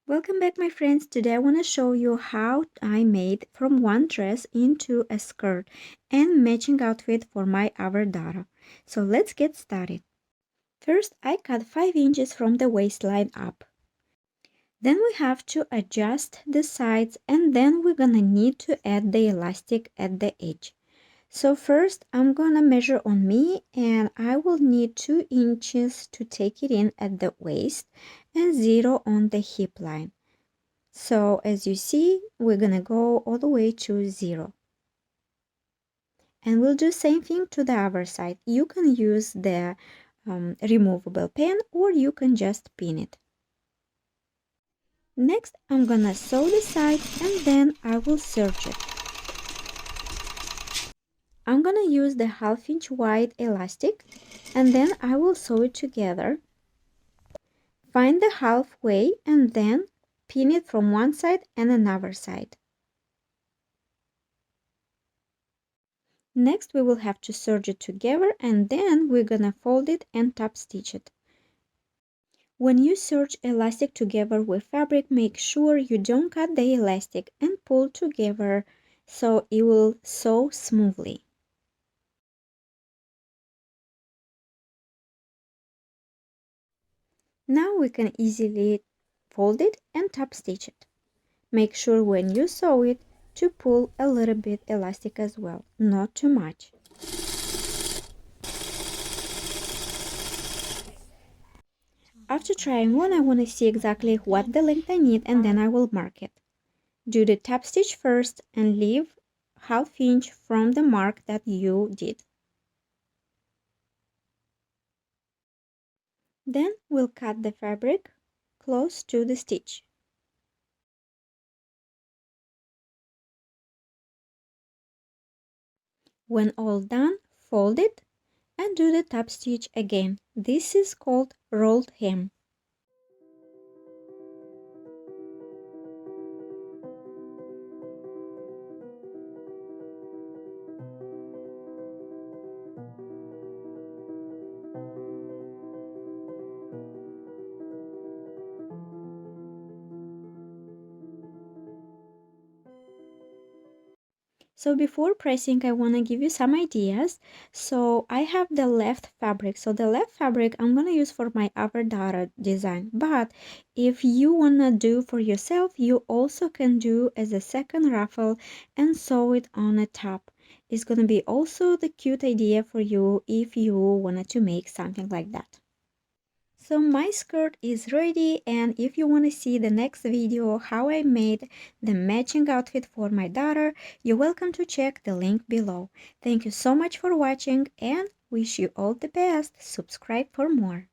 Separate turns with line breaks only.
Welcome back, my friends. Today I want to show you how I made from one dress into a skirt and matching outfit for my other daughter. So let's get started. First, I cut 5 inches from the waistline up. Then we have to adjust the sides, and then we're gonna need to add the elastic at the edge. So first I'm gonna measure on me, and I will need 2 inches to take it in at the waist and 0 on the hip line. So as you see, we're gonna go all the way to 0. And we'll do same thing to the other side. You can use the removable pen, or you can just pin it. Next, I'm gonna sew the side, and then I will serge it. I'm gonna use the 1/2 inch wide elastic, and then I will sew it together. Find the halfway and then pin it from one side and another side. Next, we will have to serge it together, and then we're gonna fold it and top stitch it. When you serge elastic together with fabric, make sure you don't cut the elastic and pull together so it will sew smoothly. Now we can easily fold it and top stitch it. Make sure when you sew it to pull a little bit elastic as well, not too much. After trying on, I want to see exactly what the length I need, and then I will mark it. Do the top stitch first and leave 1/2 inch from the mark that you did. Then we'll cut the fabric close to the stitch. When all done, fold it and do the top stitch again. This is called rolled hem. So before pressing, I want to give you some ideas. So I have the left fabric. So the left fabric I'm going to use for my other daughter design. But if you want to do for yourself, you also can do as a second ruffle and sew it on the top. It's going to be also the cute idea for you if you wanted to make something like that. So my skirt is ready, and if you want to see the next video how I made the matching outfit for my daughter, you're welcome to check the link below. Thank you so much for watching and wish you all the best. Subscribe for more.